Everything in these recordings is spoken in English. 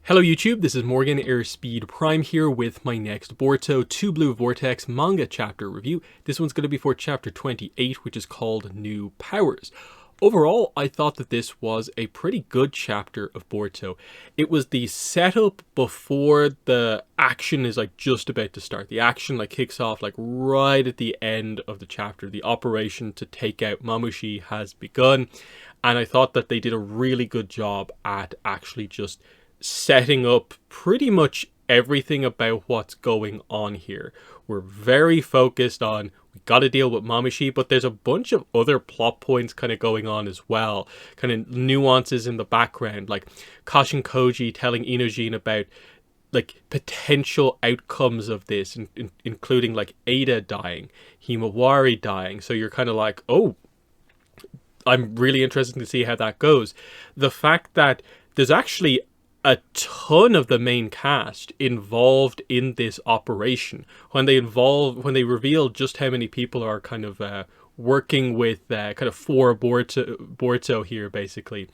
Hello YouTube, this is Morgan Airspeed Prime here with my next Boruto 2 Blue Vortex manga chapter review. This one's going to be for chapter 28, which is called New Powers. Overall, I thought that this was a pretty good chapter of Boruto. It was the setup before the action is just about to start. The action kicks off right at the end of the chapter. The operation to take out Mamushi has begun, and I thought that they did a really good job at actually just setting up pretty much everything about what's going on here. We're very focused on we got to deal with Mamushi, but there's a bunch of other plot points kind of going on as well, kind of nuances in the background, like Kashin Koji telling Inojin about potential outcomes of this, including Ada dying, Himawari dying. So you're kind of like, oh, I'm really interested to see how that goes. The fact that there's actually a ton of the main cast involved in this operation. When they reveal just how many people are kind of working with for Boruto here, basically,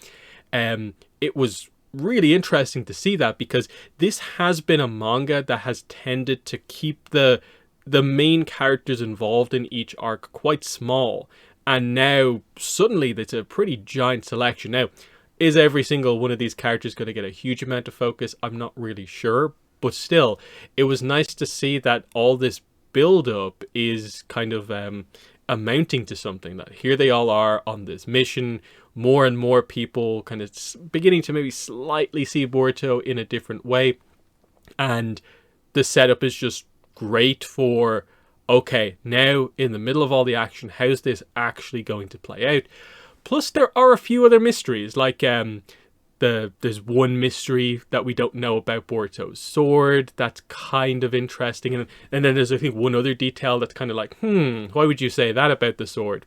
it was really interesting to see that, because this has been a manga that has tended to keep the main characters involved in each arc quite small, and now suddenly it's a pretty giant selection. Now, is every single one of these characters going to get a huge amount of focus? I'm not really sure, but still, it was nice to see that all this build-up is kind of amounting to something. That here they all are on this mission, more and more people kind of beginning to maybe slightly see Boruto in a different way, and the setup is just great for, okay, now in the middle of all the action, how's this actually going to play out? Plus, there are a few other mysteries, there's one mystery that we don't know about Boruto's sword. That's kind of interesting. And then there's, I think, one other detail that's kind of why would you say that about the sword?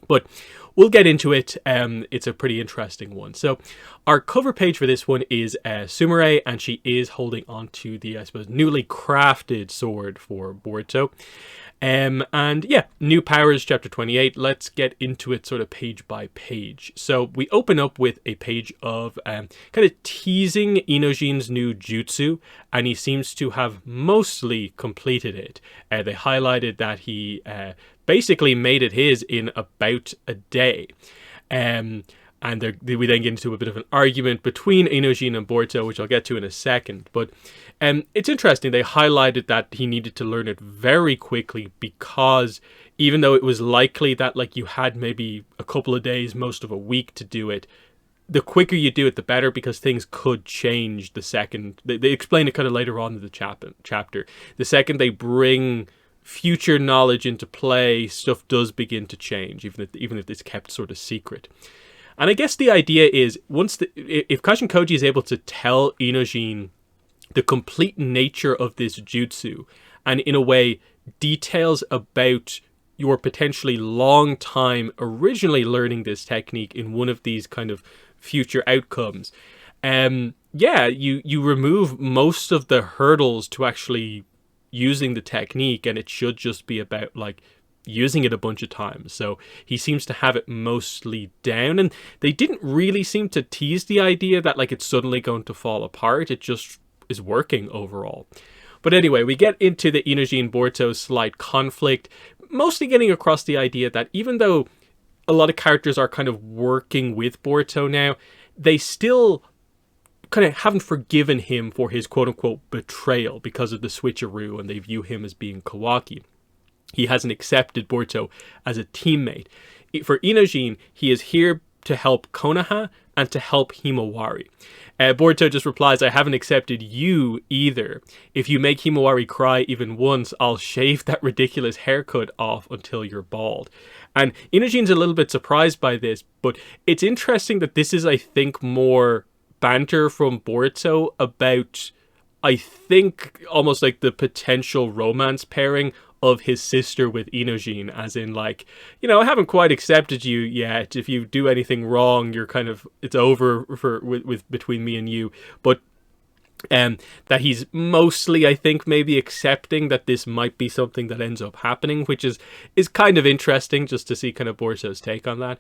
But we'll get into it. It's a pretty interesting one. So our cover page for this one is Sumire, and she is holding on to the, I suppose, newly crafted sword for Boruto. And yeah, New Powers, chapter 28. Let's get into it sort of page by page. So we open up with a page of kind of teasing Inojin's new jutsu, and he seems to have mostly completed it. They highlighted that he basically made it his in about a day. And we then get into a bit of an argument between Inojin and Boruto, which I'll get to in a second. But it's interesting. They highlighted that he needed to learn it very quickly, because even though it was likely that you had maybe a couple of days, most of a week to do it, the quicker you do it, the better, because things could change the second. They explain it kind of later on in the chapter. The second they bring future knowledge into play, stuff does begin to change, even if it's kept sort of secret. And I guess the idea is, if Kashin Koji is able to tell Inojin the complete nature of this jutsu, and in a way details about your potentially long time originally learning this technique in one of these kind of future outcomes, you remove most of the hurdles to actually using the technique, and it should just be about using it a bunch of times. So he seems to have it mostly down, and they didn't really seem to tease the idea that it's suddenly going to fall apart. It just is working overall. But anyway, we get into the Inojin Boruto slight conflict, mostly getting across the idea that even though a lot of characters are kind of working with Boruto now, they still kind of haven't forgiven him for his quote-unquote betrayal because of the switcheroo, and they view him as being Kawaki. He hasn't accepted Boruto as a teammate. For Inojin, he is here to help Konoha and to help Himawari. Boruto just replies, I haven't accepted you either. If you make Himawari cry even once, I'll shave that ridiculous haircut off until you're bald. And Inojin's a little bit surprised by this, but it's interesting that this is, I think, more banter from Boruto about, I think, almost the potential romance pairing of his sister with Inojin, as in I haven't quite accepted you yet. If you do anything wrong, you're kind of, it's over with between me and you. But that he's mostly, I think, maybe accepting that this might be something that ends up happening, which is kind of interesting just to see kind of Boruto's take on that.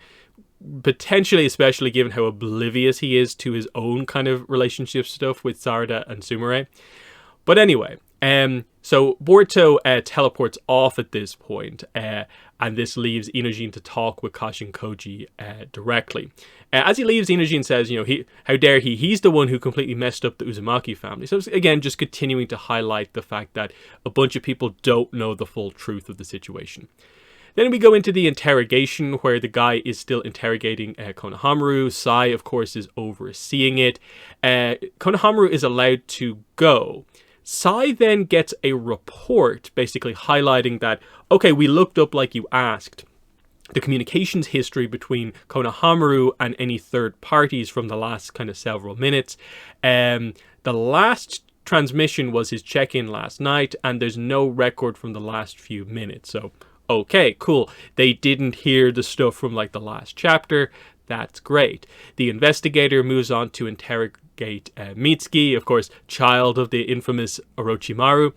potentially, especially given how oblivious he is to his own kind of relationship stuff with Sarada and Sumire. But anyway, so Boruto teleports off at this point, and this leaves Inojin to talk with Kashin Koji directly. As he leaves, Inojin says, how dare he? He's the one who completely messed up the Uzumaki family. So again, just continuing to highlight the fact that a bunch of people don't know the full truth of the situation. Then we go into the interrogation where the guy is still interrogating Konohamaru. Sai, of course, is overseeing it. Konohamaru is allowed to go. Sai then gets a report basically highlighting that, okay, we looked up like you asked the communications history between Konohamaru and any third parties from the last kind of several minutes. The last transmission was his check-in last night, and there's no record from the last few minutes. So, okay, cool. They didn't hear the stuff from like the last chapter. That's great. The investigator moves on to interrogate Mitsuki, of course, child of the infamous Orochimaru.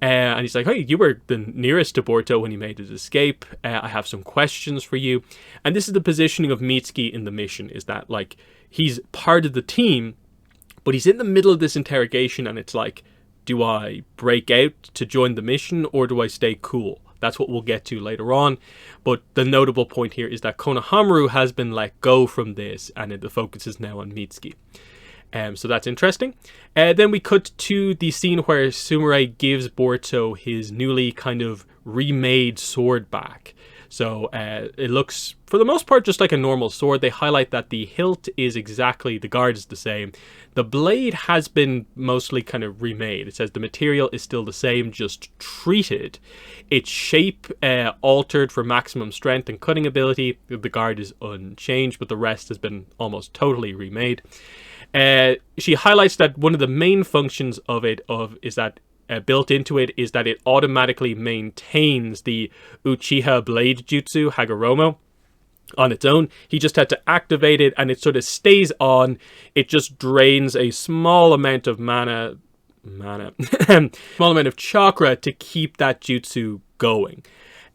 And he's like, hey, you were the nearest to Boruto when he made his escape. I have some questions for you. And this is the positioning of Mitsuki in the mission, is that like he's part of the team, but he's in the middle of this interrogation, and it's like, do I break out to join the mission or do I stay cool? That's what we'll get to later on. But the notable point here is that Konohamaru has been let go from this, and the focus is now on Mitsuki. So that's interesting. Then we cut to the scene where Sumire gives Boruto his newly kind of remade sword back. So it looks, for the most part, just like a normal sword. They highlight that the hilt is exactly, the guard is the same. The blade has been mostly kind of remade. It says the material is still the same, just treated. Its shape altered for maximum strength and cutting ability. The guard is unchanged, but the rest has been almost totally remade. She highlights that one of the main functions of it is that built into it is that it automatically maintains the Uchiha Blade Jutsu Hagoromo on its own. He just had to activate it, and it sort of stays on. It just drains a small amount of small amount of chakra to keep that jutsu going.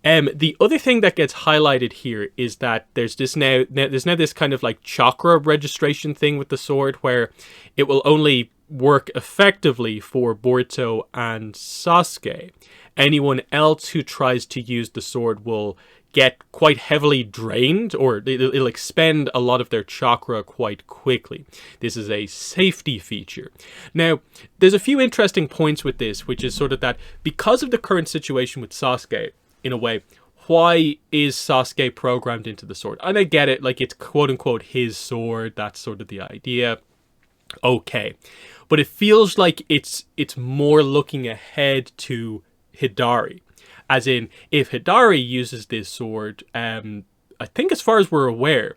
The other thing that gets highlighted here is that there's now this kind of like chakra registration thing with the sword, where it will only work effectively for Boruto and Sasuke. Anyone else who tries to use the sword will get quite heavily drained, or it'll expend a lot of their chakra quite quickly. This is a safety feature. Now, there's a few interesting points with this, which is sort of that because of the current situation with Sasuke, in a way, why is Sasuke programmed into the sword? And I get it, like it's quote-unquote his sword, that's sort of the idea. Okay. But it feels like it's more looking ahead to Hidari. As in, if Hidari uses this sword, I think as far as we're aware,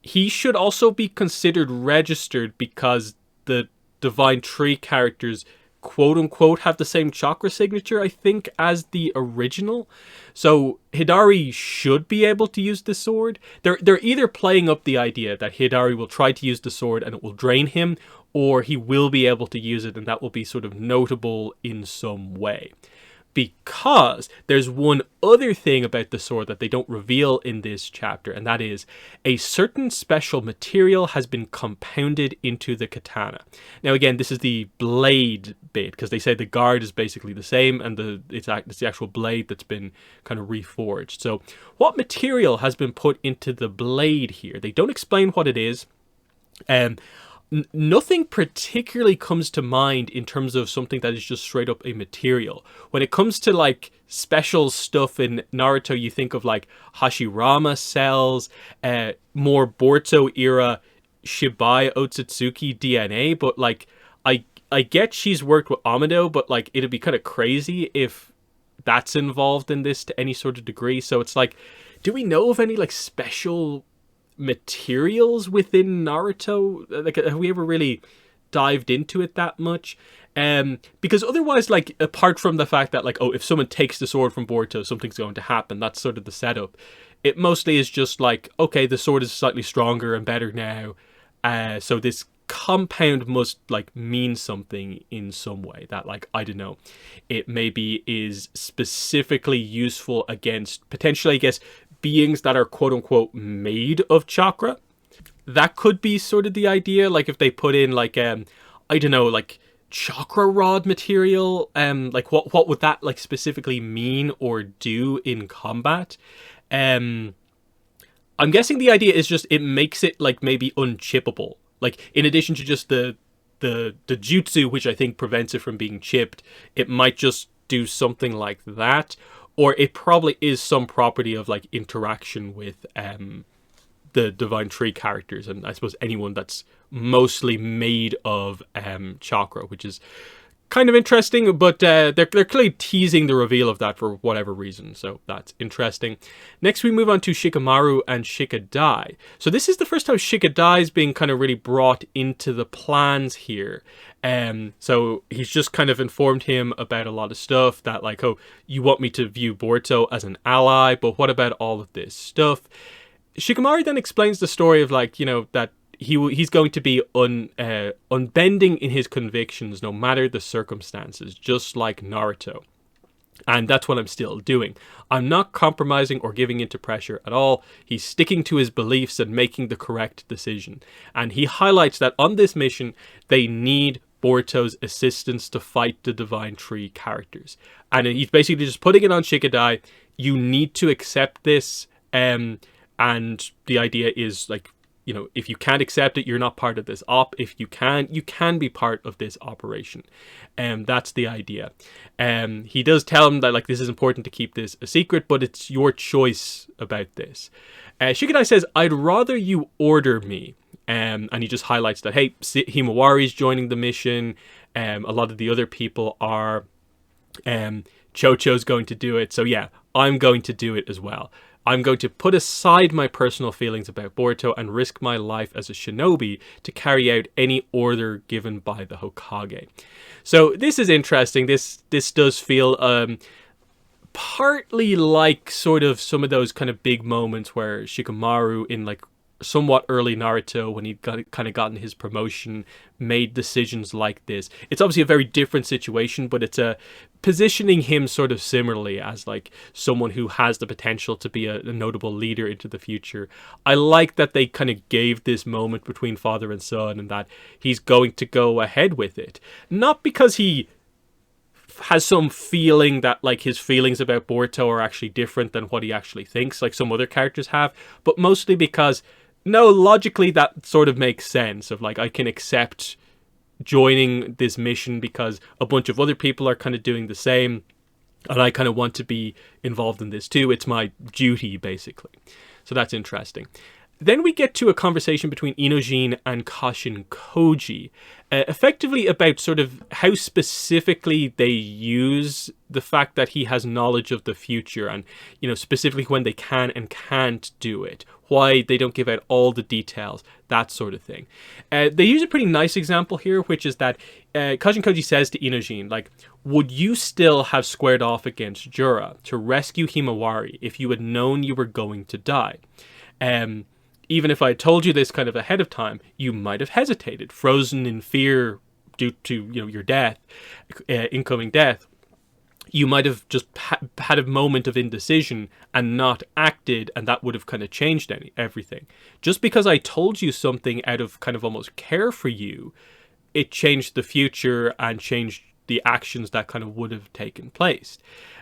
he should also be considered registered because the Divine Tree characters quote-unquote have the same chakra signature, I think, as the original. So Hidari should be able to use the sword. They're either playing up the idea that Hidari will try to use the sword and it will drain him, or he will be able to use it and that will be sort of notable in some way. Because there's one other thing about the sword that they don't reveal in this chapter, and that is a certain special material has been compounded into the katana. Now again, this is the blade bit, because they say the guard is basically the same, and it's the actual blade that's been kind of reforged. So what material has been put into the blade here? They don't explain what it is. Nothing particularly comes to mind in terms of something that is just straight up a material. When it comes to like special stuff in Naruto, you think of like Hashirama cells, more Boruto era Shibai Otsutsuki DNA, but like I get she's worked with Amado, but like it'd be kind of crazy if that's involved in this to any sort of degree. So it's like, do we know of any like special materials within Naruto? Like, have we ever really dived into it that much? Because otherwise, like, apart from the fact that like, oh, if someone takes the sword from Boruto, something's going to happen, that's sort of the setup. It mostly is just like, okay, the sword is slightly stronger and better now, so this compound must like mean something in some way that, like, I don't know, it maybe is specifically useful against potentially, I guess, beings that are quote unquote made of chakra. That could be sort of the idea. Like if they put in like I don't know, like chakra rod material, like what would that like specifically mean or do in combat? I'm guessing the idea is just it makes it like maybe unchippable. Like in addition to just the jutsu, which I think prevents it from being chipped, it might just do something like that, or it probably is some property of like interaction with the Divine Tree characters, and I suppose anyone that's mostly made of chakra, which is kind of interesting, but they're clearly teasing the reveal of that for whatever reason, so that's interesting. Next we move on to Shikamaru and Shikadai. So this is the first time Shikadai is being kind of really brought into the plans here. So he's just kind of informed him about a lot of stuff that like, oh, you want me to view Boruto as an ally, but what about all of this stuff? Shikamaru then explains the story of like, you know, that he's going to be unbending in his convictions no matter the circumstances, just like Naruto. And that's what I'm still doing. I'm not compromising or giving into pressure at all. He's sticking to his beliefs and making the correct decision. And he highlights that on this mission, they need Boruto's assistance to fight the Divine Tree characters. And he's basically just putting it on Shikadai. You need to accept this. And the idea is like, you know, if you can't accept it, you're not part of this op. If you can be part of this operation. That's the idea. He does tell him that like this is important to keep this a secret, but it's your choice about this. Shikadai says, I'd rather you order me. And he just highlights that, hey, Himawari's joining the mission. A lot of the other people are. Chocho's going to do it. So yeah, I'm going to do it as well. I'm going to put aside my personal feelings about Boruto and risk my life as a shinobi to carry out any order given by the Hokage. So this is interesting. This does feel partly like sort of some of those kind of big moments where Shikamaru in like somewhat early Naruto, when he'd kind of gotten his promotion, made decisions like this. It's obviously a very different situation, but it's positioning him sort of similarly as like someone who has the potential to be a notable leader into the future. I like that they kind of gave this moment between father and son and that he's going to go ahead with it. Not because he has some feeling that like his feelings about Boruto are actually different than what he actually thinks, like some other characters have, but mostly because no, logically that sort of makes sense of like I can accept joining this mission because a bunch of other people are kind of doing the same and I kind of want to be involved in this too. It's my duty basically. So that's interesting. Then we get to a conversation between Inojin and Kashin Koji, effectively about sort of how specifically they use the fact that he has knowledge of the future and, you know, specifically when they can and can't do it, why they don't give out all the details, that sort of thing. They use a pretty nice example here, which is that Kashin Koji says to Inojin, like, would you still have squared off against Jura to rescue Himawari if you had known you were going to die? Even if I had told you this kind of ahead of time, you might have hesitated, frozen in fear due to, you know, your death, incoming death. You might have just had a moment of indecision and not acted, and that would have kind of changed everything. Just because I told you something out of kind of almost care for you, it changed the future and changed the actions that kind of would have taken place.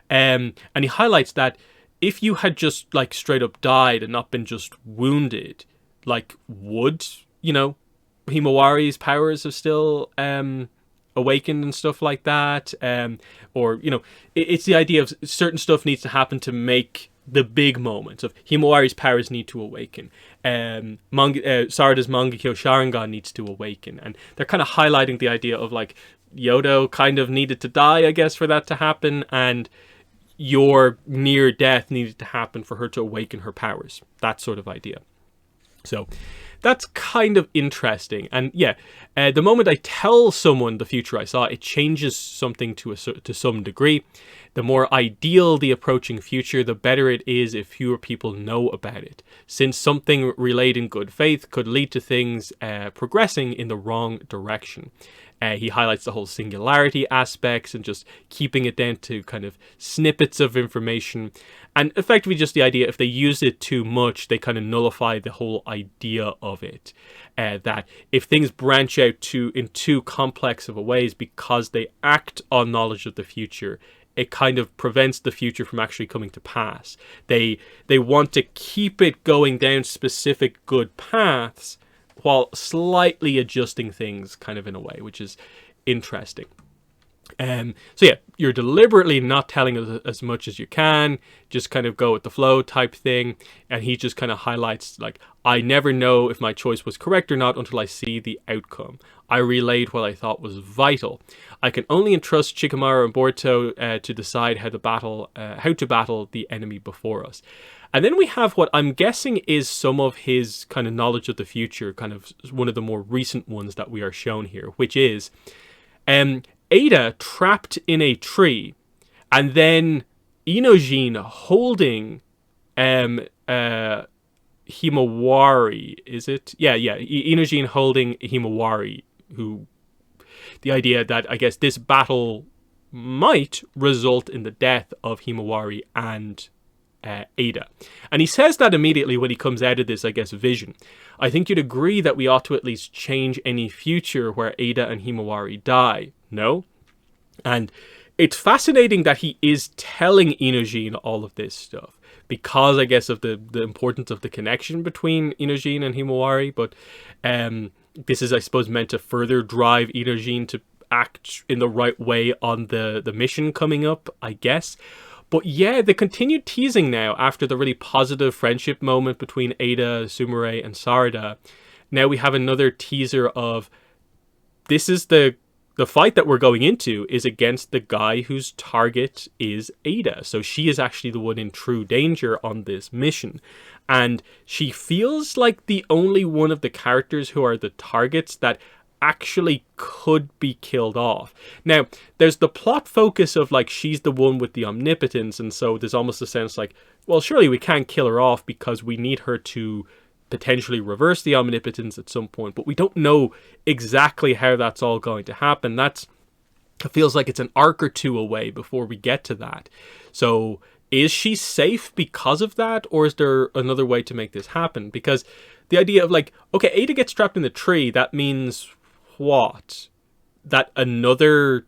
And he highlights that if you had just like straight up died and not been just wounded, like would, you know, Himawari's powers have still awakened and stuff like that? Or, you know, it's the idea of certain stuff needs to happen to make the big moments of Himawari's powers need to awaken. Sarada's Mangekyo Sharingan needs to awaken. And they're kind of highlighting the idea of like Yodo kind of needed to die, I guess, for that to happen. And your near death needed to happen for her to awaken her powers. That sort of idea. So that's kind of interesting. And yeah, the moment I tell someone the future I saw, it changes something to some degree. The more ideal the approaching future, the better it is if fewer people know about it, since something relayed in good faith could lead to things progressing in the wrong direction. He highlights the whole singularity aspects and just keeping it down to kind of snippets of information. And effectively just the idea, if they use it too much, they kind of nullify the whole idea of it. That if things branch out in too complex of a ways because they act on knowledge of the future, it kind of prevents the future from actually coming to pass. They want to keep it going down specific good paths while slightly adjusting things kind of in a way, which is interesting. So yeah, you're deliberately not telling us as much as you can, just kind of go with the flow type thing. And he just kind of highlights, like, I never know if my choice was correct or not until I see the outcome. I relayed what I thought was vital. I can only entrust Shikamaru and Boruto to decide how to battle the enemy before us. And then we have what I'm guessing is some of his kind of knowledge of the future, kind of one of the more recent ones that we are shown here, which is Ada trapped in a tree, and then Inojin holding Himawari, is it? Yeah, Inojin holding Himawari, who the idea that I guess this battle might result in the death of Himawari and Ada. And he says that immediately when he comes out of this, I guess, vision. I think you'd agree that we ought to at least change any future where Ada and Himawari die, no? And it's fascinating that he is telling Inojin all of this stuff, because I guess of the importance of the connection between Inojin and Himawari, but this is, I suppose, meant to further drive Inojin to act in the right way on the mission coming up, I guess. But yeah, the continued teasing now after the really positive friendship moment between Ada, Sumire, and Sarada. Now we have another teaser of this is the fight that we're going into is against the guy whose target is Ada. So she is actually the one in true danger on this mission. And she feels like the only one of the characters who are the targets that actually could be killed off. Now, there's the plot focus of like she's the one with the omnipotence, and so there's almost a sense like, well, surely we can't kill her off because we need her to potentially reverse the omnipotence at some point, but we don't know exactly how that's all going to happen. It feels like it's an arc or two away before we get to that. So is she safe because of that, or is there another way to make this happen? Because the idea of like, okay, Ada gets trapped in the tree, that means what? That another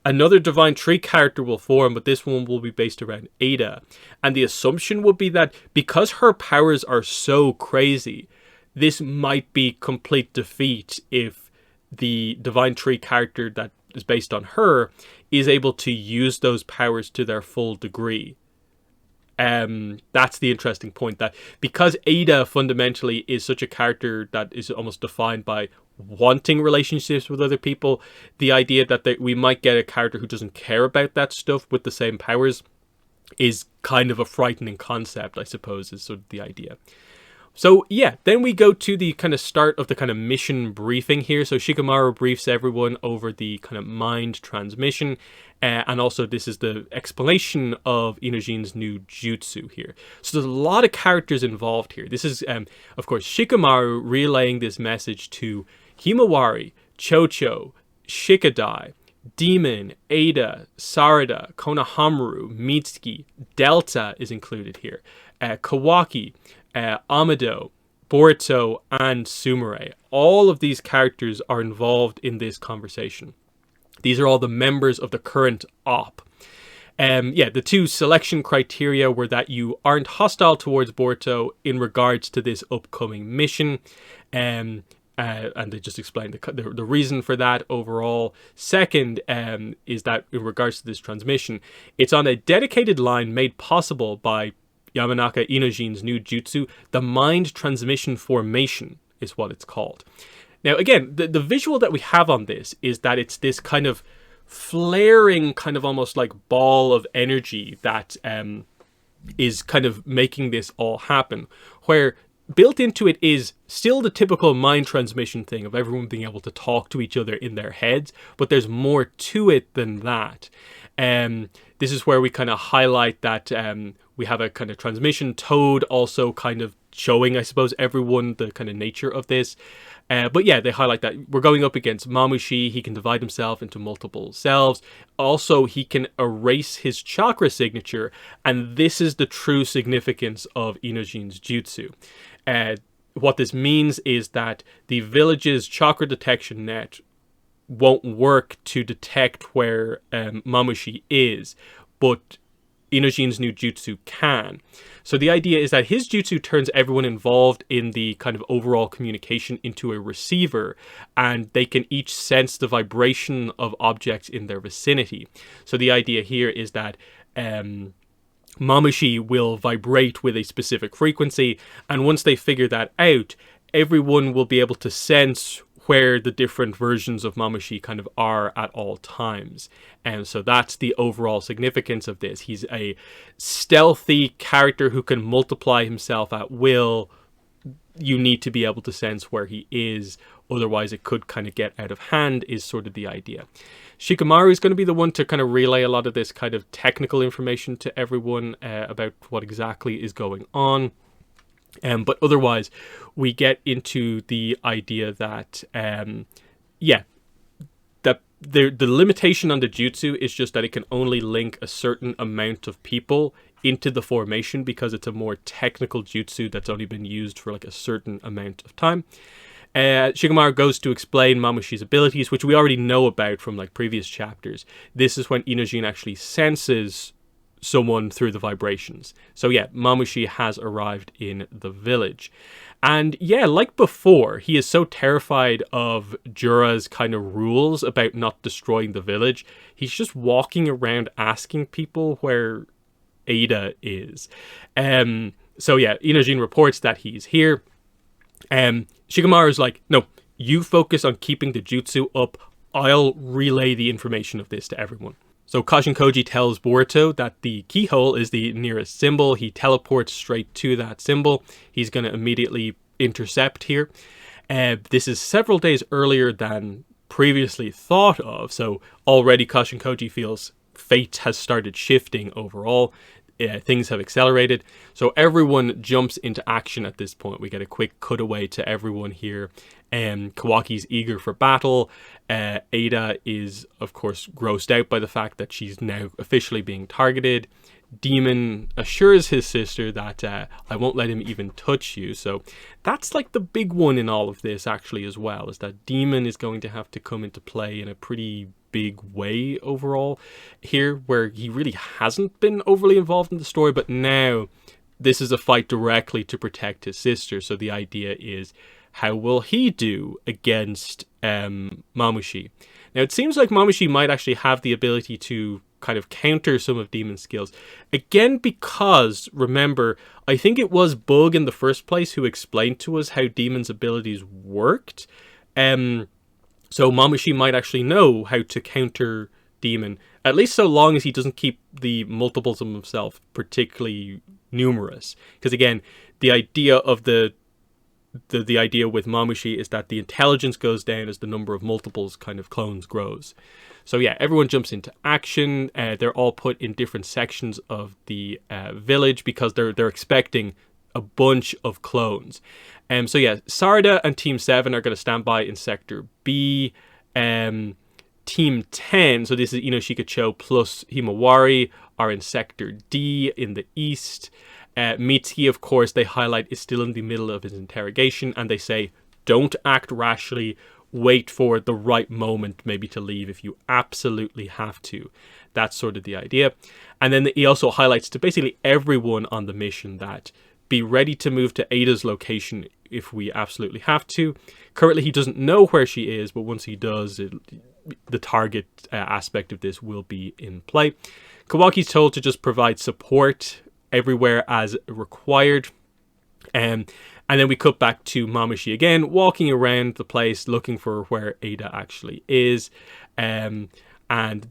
Divine Tree character will form, but this one will be based around Ada. And the assumption would be that because her powers are so crazy, this might be complete defeat if the Divine Tree character that is based on her is able to use those powers to their full degree. That's the interesting point, that because Ada fundamentally is such a character that is almost defined by wanting relationships with other people, the idea that we might get a character who doesn't care about that stuff with the same powers is kind of a frightening concept, I suppose, is sort of the idea. So yeah, then we go to the kind of start of the kind of mission briefing here. So Shikamaru briefs everyone over the kind of mind transmission, and also this is the explanation of Inojin's new jutsu here. So there's a lot of characters involved here. This is, of course, Shikamaru relaying this message to Himawari, Chocho, Shikadai, Demon, Ada, Sarada, Konohamaru, Mitsuki, Delta is included here, Kawaki, Amado, Boruto, and Sumire. All of these characters are involved in this conversation. These are all the members of the current op. The two selection criteria were that you aren't hostile towards Boruto in regards to this upcoming mission. And they just explained the reason for that overall. Second is that in regards to this transmission, it's on a dedicated line made possible by Yamanaka Inojin's new jutsu. The mind transmission formation is what it's called. Now, again, the visual that we have on this is that it's this kind of flaring, kind of almost like ball of energy that is kind of making this all happen, where built into it is still the typical mind transmission thing of everyone being able to talk to each other in their heads, but there's more to it than that. This is where we kind of highlight that we have a kind of transmission. Toad also kind of showing, I suppose, everyone the kind of nature of this. But yeah, they highlight that we're going up against Mamushi. He can divide himself into multiple selves. Also, he can erase his chakra signature. And this is the true significance of Inojin's jutsu. What this means is that the village's chakra detection net won't work to detect where Mamushi is, but Inojin's new jutsu can. So the idea is that his jutsu turns everyone involved in the kind of overall communication into a receiver, and they can each sense the vibration of objects in their vicinity. So the idea here is that Mamushi will vibrate with a specific frequency, and once they figure that out, everyone will be able to sense where the different versions of Mamushi kind of are at all times. And so that's the overall significance of this. He's a stealthy character who can multiply himself at will. You need to be able to sense where he is, otherwise it could kind of get out of hand, is sort of the idea. Shikamaru is going to be the one to kind of relay a lot of this kind of technical information to everyone about what exactly is going on. But otherwise, we get into the idea that, that the limitation on the jutsu is just that it can only link a certain amount of people into the formation, because it's a more technical jutsu that's only been used for like a certain amount of time. Shikamaru goes to explain Mamushi's abilities, which we already know about from like previous chapters. This is when Inojin actually senses someone through the vibrations. So yeah, Mamushi has arrived in the village. And yeah, like before, he is so terrified of Jura's kind of rules about not destroying the village. He's just walking around asking people where Ada is. So yeah, Inojin reports that he's here. Shikamaru's like, no, you focus on keeping the jutsu up. I'll relay the information of this to everyone. So Kashin Koji tells Boruto that the keyhole is the nearest symbol. He teleports straight to that symbol. He's going to immediately intercept here. This is several days earlier than previously thought of. So already Kashin Koji feels fate has started shifting overall. Things have accelerated. So everyone jumps into action at this point. We get a quick cutaway to everyone here. Kawaki's eager for battle. Ada is, of course, grossed out by the fact that she's now officially being targeted. Demon assures his sister that I won't let him even touch you. So that's like the big one in all of this actually as well, is that Demon is going to have to come into play in a pretty big way overall here, where he really hasn't been overly involved in the story, but now this is a fight directly to protect his sister. So the idea is, how will he do against Mamushi? Now it seems like Mamushi might actually have the ability to kind of counter some of Demon's skills. Again, because, remember, I think it was Bug in the first place who explained to us how Demon's abilities worked. So Mamushi might actually know how to counter Demon, at least so long as he doesn't keep the multiples of himself particularly numerous. Because again, the idea of the idea with Mamushi is that the intelligence goes down as the number of multiples kind of clones grows. So yeah, everyone jumps into action. They're all put in different sections of the village because they're expecting a bunch of clones. So yeah, Sarada and Team 7 are going to stand by in Sector B. Team 10, so this is Inoshikacho plus Himawari, are in Sector D in the east. Mitsuki, of course, they highlight, is still in the middle of his interrogation, and they say, don't act rashly, wait for the right moment maybe to leave if you absolutely have to. That's sort of the idea. And then he also highlights to basically everyone on the mission that be ready to move to Ada's location if we absolutely have to. Currently, he doesn't know where she is, but once he does, the target aspect of this will be in play. Kawaki's told to just provide support everywhere as required. And then we cut back to Mamushi again, walking around the place looking for where Ada actually is. And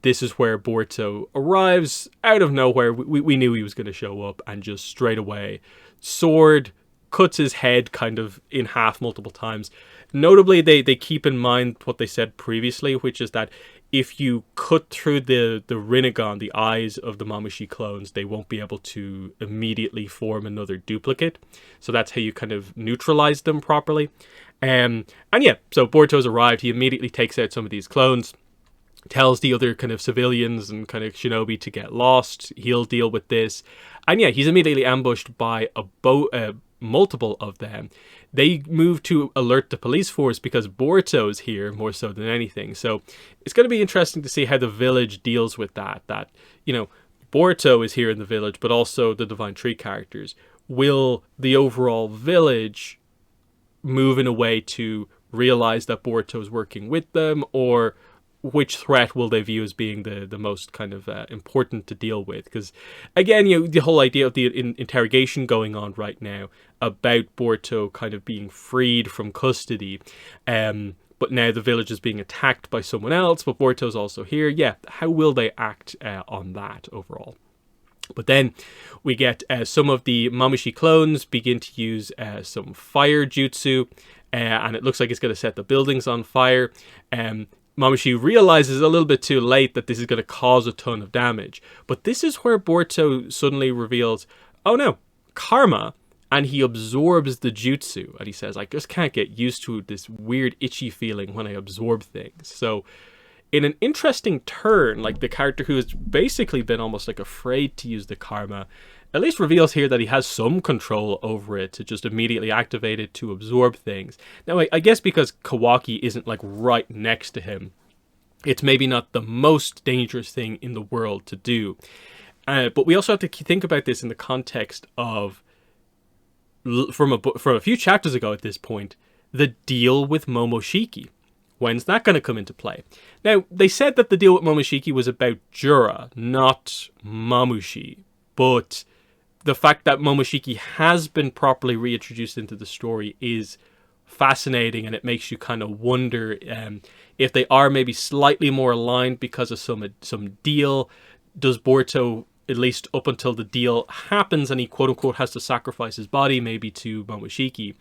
this is where Boruto arrives out of nowhere. We knew he was going to show up, and just straight away, sword, cuts his head kind of in half multiple times. Notably, they keep in mind what they said previously, which is that if you cut through the Rinnegan, the eyes of the Mamushi clones, they won't be able to immediately form another duplicate. So that's how you kind of neutralize them properly. And yeah, so Boruto's arrived. He immediately takes out some of these clones, tells the other kind of civilians and kind of shinobi to get lost. He'll deal with this. And yeah, he's immediately ambushed by multiple of them. They move to alert the police force because Boruto's here more so than anything. So it's going to be interesting to see how the village deals with that. That, you know, Boruto is here in the village, but also the Divine Tree characters. Will the overall village move in a way to realize that Boruto's working with them, or which threat will they view as being the most kind of important to deal with? Because again, you know, the whole idea of the interrogation going on right now about Boruto kind of being freed from custody, but now the village is being attacked by someone else, but Boruto's also here. Yeah, how will they act on that overall? But then we get some of the Mamushi clones begin to use some fire jutsu, and it looks like it's going to set the buildings on fire. Mamushi realizes a little bit too late that this is going to cause a ton of damage. But this is where Boruto suddenly reveals, oh no, karma, and he absorbs the jutsu. And he says, I just can't get used to this weird itchy feeling when I absorb things. So in an interesting turn, like the character who has basically been almost like afraid to use the karma, at least reveals here that he has some control over it to just immediately activate it to absorb things. Now, I guess because Kawaki isn't like right next to him, it's maybe not the most dangerous thing in the world to do. But we also have to think about this in the context of, from a few chapters ago at this point, the deal with Momoshiki. When's that going to come into play? Now, they said that the deal with Momoshiki was about Jura, not Mamushi. But the fact that Momoshiki has been properly reintroduced into the story is fascinating, and it makes you kind of wonder if they are maybe slightly more aligned because of some deal. Does Boruto, at least up until the deal happens and he quote-unquote has to sacrifice his body maybe to Momoshiki,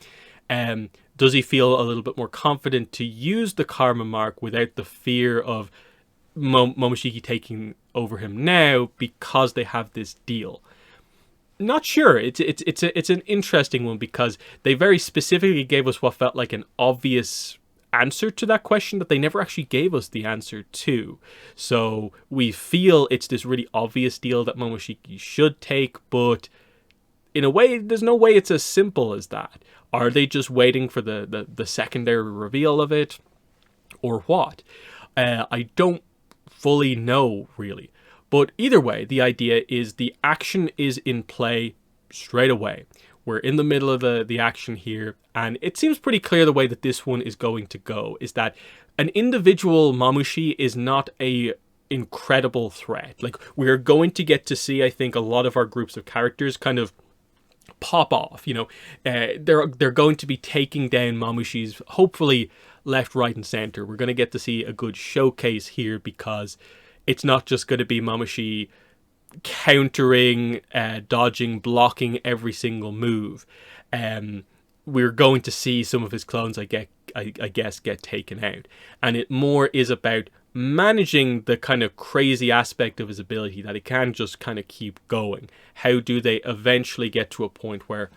does he feel a little bit more confident to use the karma mark without the fear of Momoshiki taking over him now because they have this deal? Not sure. It's an interesting one because they very specifically gave us what felt like an obvious answer to that question that they never actually gave us the answer to. So we feel it's this really obvious deal that Momoshiki should take, but in a way, there's no way it's as simple as that. Are they just waiting for the secondary reveal of it, or what? I don't fully know, really. But either way, the idea is the action is in play straight away. We're in the middle of the action here, and it seems pretty clear the way that this one is going to go is that an individual Mamushi is not a incredible threat. Like, we're going to get to see, I think, a lot of our groups of characters kind of pop off, you know. They're going to be taking down Mamushis, hopefully left, right, and center. We're going to get to see a good showcase here because it's not just going to be Mamushi countering, dodging, blocking every single move. We're going to see some of his clones, I guess, get taken out. And it more is about managing the kind of crazy aspect of his ability that he can just kind of keep going. How do they eventually get to a point where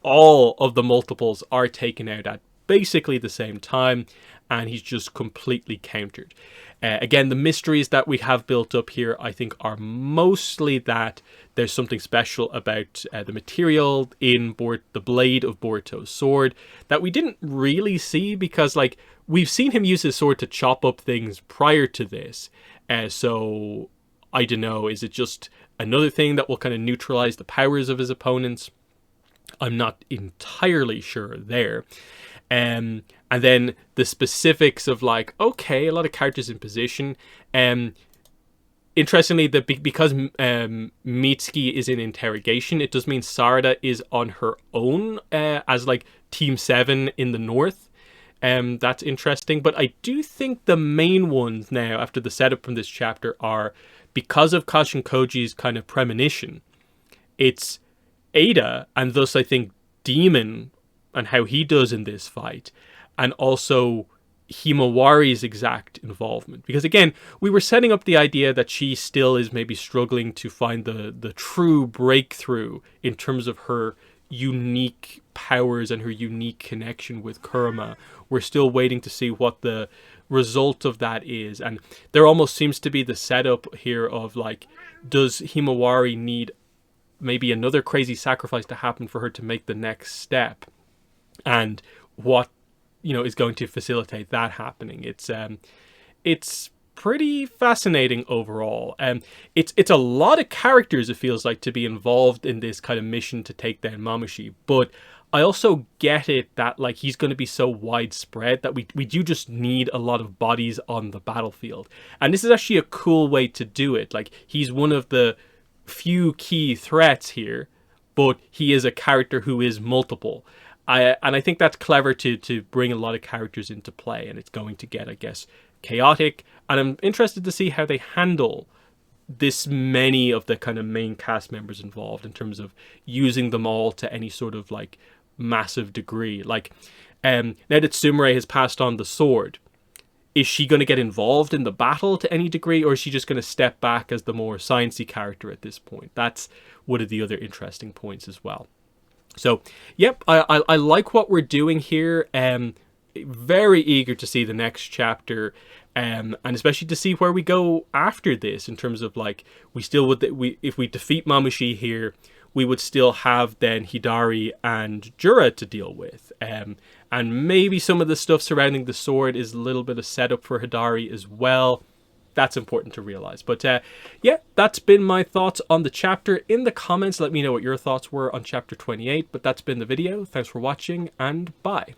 all of the multiples are taken out at basically the same time and he's just completely countered? Again, the mysteries that we have built up here, I think, are mostly that there's something special about the material in the blade of Boruto's sword that we didn't really see because, like, we've seen him use his sword to chop up things prior to this. So, I don't know, is it just another thing that will kind of neutralize the powers of his opponents? I'm not entirely sure there. And then the specifics of, like, okay, a lot of characters in position. Interestingly, because Mitsuki is in interrogation, it does mean Sarada is on her own as, like, Team 7 in the north. That's interesting. But I do think the main ones now, after the setup from this chapter, are, because of Kashin Koji's kind of premonition, it's Ada, and thus I think Demon, and how he does in this fight, and also Himawari's exact involvement. Because again, we were setting up the idea that she still is maybe struggling to find the true breakthrough in terms of her unique powers and her unique connection with Kurama. We're still waiting to see what the result of that is. And there almost seems to be the setup here of like, does Himawari need maybe another crazy sacrifice to happen for her to make the next step? And what, is going to facilitate that happening? It's pretty fascinating overall. It's a lot of characters, it feels like, to be involved in this kind of mission to take down Mamushi, but I also get it that like he's going to be so widespread that we do just need a lot of bodies on the battlefield. And this is actually a cool way to do it. Like, he's one of the few key threats here, but he is a character who is multiple. I think that's clever to bring a lot of characters into play, and it's going to get, I guess, chaotic. And I'm interested to see how they handle this many of the kind of main cast members involved in terms of using them all to any sort of like massive degree. Like, now that Sumire has passed on the sword, is she going to get involved in the battle to any degree, or is she just going to step back as the more sciencey character at this point? That's one of the other interesting points as well. So, yep, I like what we're doing here. Very eager to see the next chapter, and especially to see where we go after this in terms of like, if we defeat Mamushi here, we would still have then Hidari and Jura to deal with. And maybe some of the stuff surrounding the sword is a little bit of setup for Hidari as well. That's important to realize. But yeah, that's been my thoughts on the chapter. In the comments, let me know what your thoughts were on chapter 28. But that's been the video. Thanks for watching, and bye.